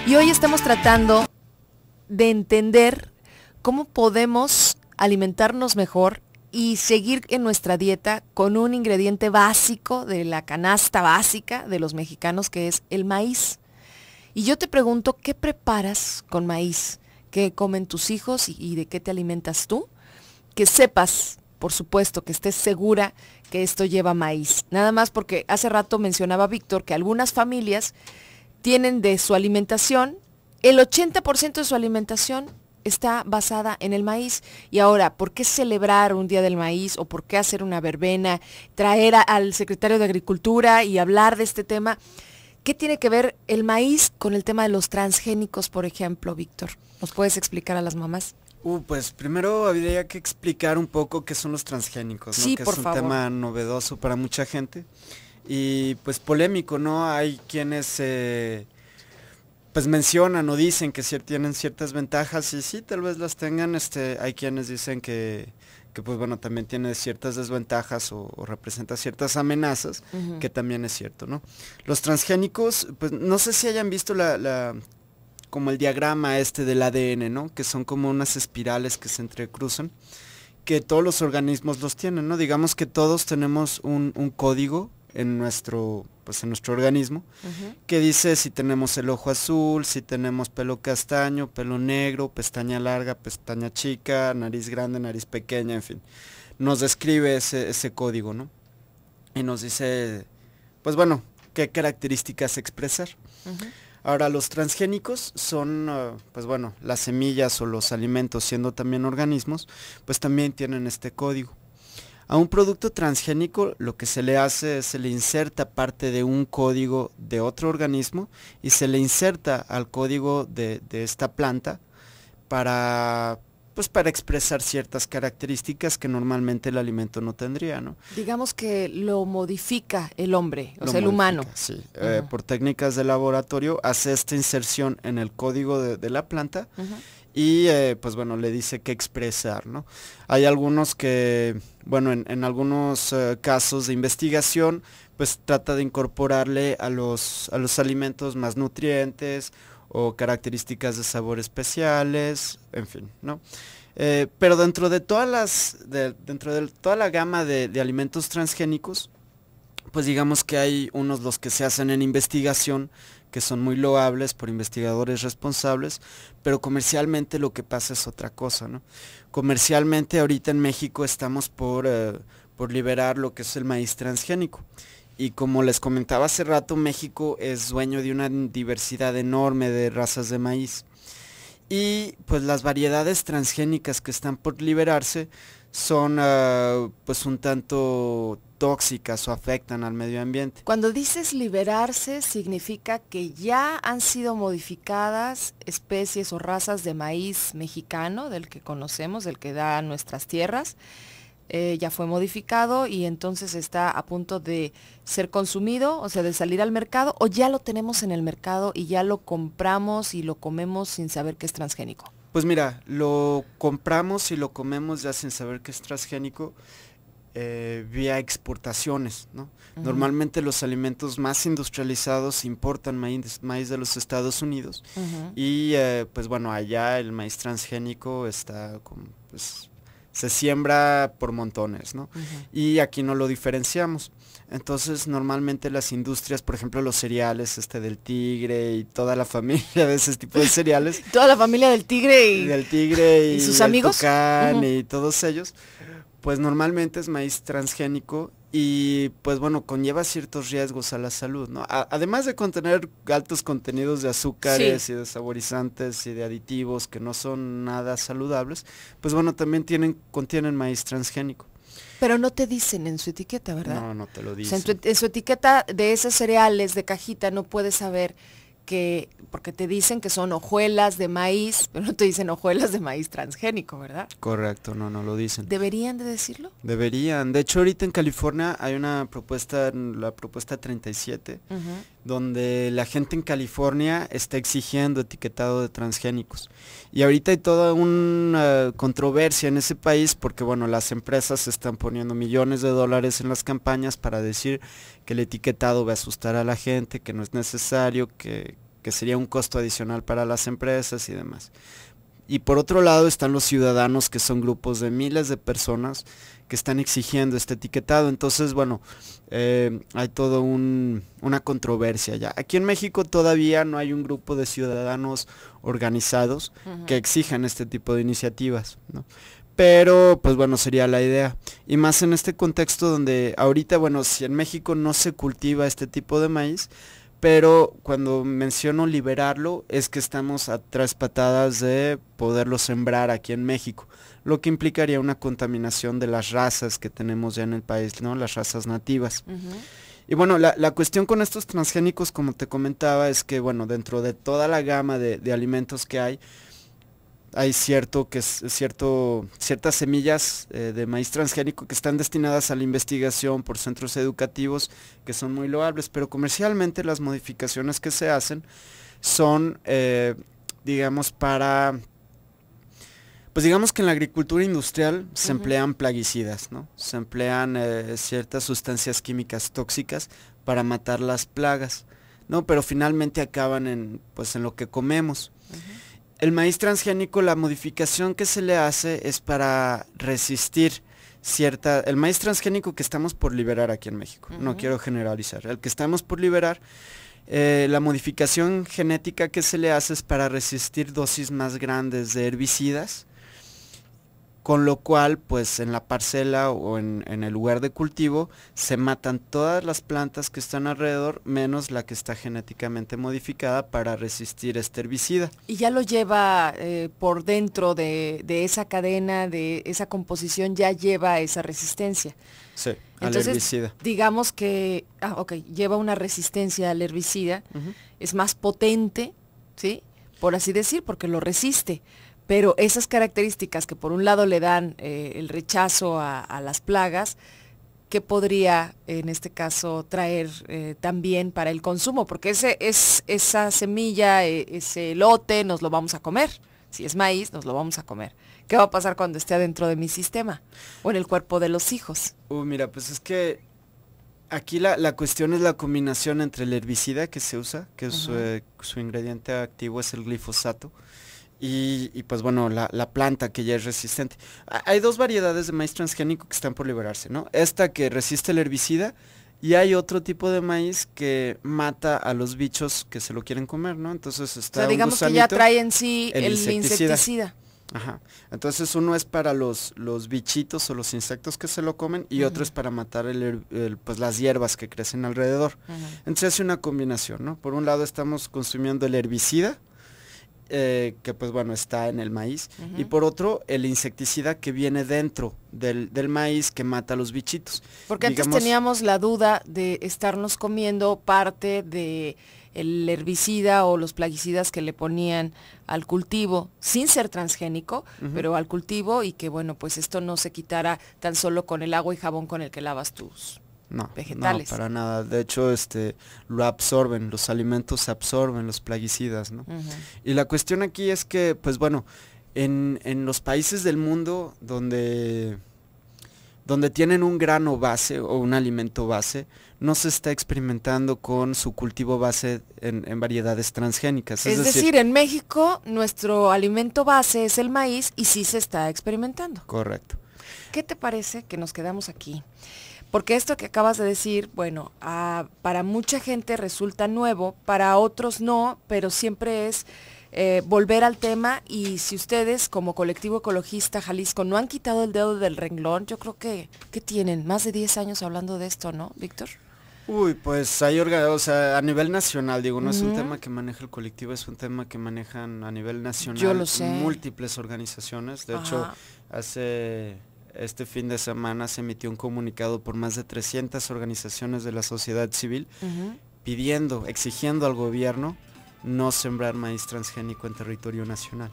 Y hoy estamos tratando de entender cómo podemos alimentarnos mejor y seguir en nuestra dieta con un ingrediente básico de la canasta básica de los mexicanos, que es el maíz. Y yo te pregunto, ¿qué preparas con maíz? ¿Qué comen tus hijos y de qué te alimentas tú? Que sepas, por supuesto, que estés segura que esto lleva maíz. Nada más porque hace rato mencionaba Víctor que algunas familias tienen de su alimentación, el 80% de su alimentación está basada en el maíz. Y ahora, ¿por qué celebrar un día del maíz o por qué hacer una verbena, traer al secretario de Agricultura y hablar de este tema? ¿Qué tiene que ver el maíz con el tema de los transgénicos, por ejemplo, Víctor? ¿Nos puedes explicar a las mamás? Pues primero habría que explicar un poco qué son los transgénicos, ¿no? Sí, Que por es un favor. tema novedoso para mucha gente y pues polémico, ¿no? Hay quienes pues mencionan o dicen que tienen ciertas ventajas y sí, tal vez las tengan, hay quienes dicen que pues bueno, también tiene ciertas desventajas o representa ciertas amenazas, que también es cierto, ¿no? Los transgénicos, pues no sé si hayan visto como el diagrama del ADN, ¿no? Que son como unas espirales que se entrecruzan, que todos los organismos los tienen, ¿no? Digamos que todos tenemos un código en nuestro organismo, que dice si tenemos el ojo azul, si tenemos pelo castaño, pelo negro, pestaña larga, pestaña chica, nariz grande, nariz pequeña, en fin. Nos describe ese código, ¿no? Y nos dice, pues bueno, qué características expresar. Ahora, los transgénicos son, pues bueno, las semillas o los alimentos, siendo también organismos, pues también tienen este código. A un producto transgénico lo que se le hace es se le inserta parte de un código de otro organismo y se le inserta al código de esta planta para expresar ciertas características que normalmente el alimento no tendría, ¿no? Digamos que lo modifica el hombre, o sea, el Modifica, humano. sí, por técnicas de laboratorio hace esta inserción en el código de la planta y pues bueno, le dice qué expresar, ¿no? Hay algunos que, bueno, en algunos casos de investigación, pues trata de incorporarle a los alimentos más nutrientes o características de sabor especiales, en fin, ¿no? Pero dentro de toda la gama de alimentos transgénicos, pues digamos que hay unos los que se hacen en investigación, que son muy loables por investigadores responsables, pero comercialmente lo que pasa es otra cosa, ¿no? Comercialmente ahorita en México estamos por liberar lo que es el maíz transgénico. Y como les comentaba hace rato, México es dueño de una diversidad enorme de razas de maíz. Y pues las variedades transgénicas que están por liberarse son pues un tanto tóxicas o afectan al medio ambiente. Cuando dices liberarse, significa que ya han sido modificadas especies o razas de maíz mexicano, del que conocemos, del que da nuestras tierras. Ya fue modificado y entonces está a punto de ser consumido, o sea, de salir al mercado, o ya lo tenemos en el mercado y ya lo compramos y lo comemos sin saber que es transgénico. Pues mira, lo compramos y lo comemos ya sin saber que es transgénico vía exportaciones, ¿no? Normalmente los alimentos más industrializados importan maíz de los Estados Unidos y pues bueno, allá el maíz transgénico está pues se siembra por montones, ¿no? Y aquí no lo diferenciamos. Entonces normalmente las industrias, por ejemplo los cereales, del Tigre y toda la familia de ese tipo de cereales. Toda la familia del Tigre y sus amigos. Tucán y todos ellos, pues normalmente es maíz transgénico y pues bueno, conlleva ciertos riesgos a la salud, ¿no? Además de contener altos contenidos de azúcares y de saborizantes y de aditivos que no son nada saludables, pues bueno, también contienen maíz transgénico. Pero no te dicen en su etiqueta, ¿verdad? No te lo dicen. O sea, en su etiqueta de esos cereales de cajita no puedes saber porque te dicen que son hojuelas de maíz, pero no te dicen hojuelas de maíz transgénico, ¿verdad? Correcto, no lo dicen. ¿Deberían de decirlo? Deberían. De hecho, ahorita en California hay una propuesta, la propuesta 37, donde la gente en California está exigiendo etiquetado de transgénicos. Y ahorita hay toda una controversia en ese país porque, bueno, las empresas están poniendo millones de dólares en las campañas para decir que el etiquetado va a asustar a la gente, que no es necesario, que que sería un costo adicional para las empresas y demás. Y por otro lado están los ciudadanos, que son grupos de miles de personas que están exigiendo este etiquetado. Entonces, bueno, hay todo una controversia ya. Aquí en México todavía no hay un grupo de ciudadanos organizados que exijan este tipo de iniciativas, ¿no? Pero, pues bueno, sería la idea. Y más en este contexto donde ahorita, bueno, si en México no se cultiva este tipo de maíz, pero cuando menciono liberarlo es que estamos a 3 patadas de poderlo sembrar aquí en México, lo que implicaría una contaminación de las razas que tenemos ya en el país, ¿no? Las razas nativas. Y bueno, la cuestión con estos transgénicos, como te comentaba, es que, bueno, dentro de toda la gama de alimentos que hay ciertas semillas de maíz transgénico que están destinadas a la investigación por centros educativos, que son muy loables, pero comercialmente las modificaciones que se hacen son, digamos, pues digamos que en la agricultura industrial se emplean plaguicidas, ¿no? Se emplean ciertas sustancias químicas tóxicas para matar las plagas, ¿no? Pero finalmente acaban pues en lo que comemos. El maíz transgénico, la modificación que se le hace es para resistir el maíz transgénico que estamos por liberar aquí en México, no quiero generalizar, el que estamos por liberar, la modificación genética que se le hace es para resistir dosis más grandes de herbicidas, con lo cual, pues en la parcela o en el lugar de cultivo se matan todas las plantas que están alrededor, menos la que está genéticamente modificada para resistir este herbicida. Y ya lo lleva por dentro de esa cadena, de esa composición, ya lleva esa resistencia. Sí, entonces, al herbicida. Digamos que, lleva una resistencia al herbicida, es más potente, ¿sí? Por así decir, porque lo resiste. Pero esas características que por un lado le dan el rechazo a las plagas, ¿qué podría en este caso traer también para el consumo? Porque esa semilla, ese lote, nos lo vamos a comer. Si es maíz, nos lo vamos a comer. ¿Qué va a pasar cuando esté adentro de mi sistema o en el cuerpo de los hijos? Mira, pues es que aquí la cuestión es la combinación entre el herbicida que se usa, que su ingrediente activo es el glifosato, y pues bueno, la planta que ya es resistente. Hay 2 variedades de maíz transgénico que están por liberarse, ¿no? Esta que resiste el herbicida, y hay otro tipo de maíz que mata a los bichos que se lo quieren comer, ¿no? Entonces está digamos un gusanito, que ya trae en sí el insecticida. insecticida. Ajá. Entonces uno es para los bichitos o los insectos que se lo comen, y otro es para matar pues las hierbas que crecen alrededor. Entonces hace una combinación, ¿no? Por un lado estamos consumiendo el herbicida, que pues bueno está en el maíz, y por otro el insecticida que viene dentro del maíz que mata a los bichitos. Porque antes teníamos la duda de estarnos comiendo parte de el herbicida o los plaguicidas que le ponían al cultivo, sin ser transgénico, pero al cultivo, y que bueno, pues esto no se quitara tan solo con el agua y jabón con el que lavas tus vegetales. No, para nada. De hecho, lo absorben, los alimentos absorben los plaguicidas, ¿no? Y la cuestión aquí es que, pues bueno, en los países del mundo donde tienen un grano base o un alimento base, no se está experimentando con su cultivo base en variedades transgénicas. Es decir, en México nuestro alimento base es el maíz y sí se está experimentando. Correcto. ¿Qué te parece que nos quedamos aquí? Porque esto que acabas de decir, bueno, para mucha gente resulta nuevo, para otros no, pero siempre es volver al tema. Y si ustedes como colectivo ecologista Jalisco no han quitado el dedo del renglón, yo creo que tienen más de 10 años hablando de esto, ¿no, Víctor? Pues hay a nivel nacional, digo, no es un tema que maneja el colectivo, es un tema que manejan a nivel nacional. Yo lo sé. Múltiples organizaciones. De hecho, este fin de semana se emitió un comunicado por más de 300 organizaciones de la sociedad civil exigiendo al gobierno no sembrar maíz transgénico en territorio nacional.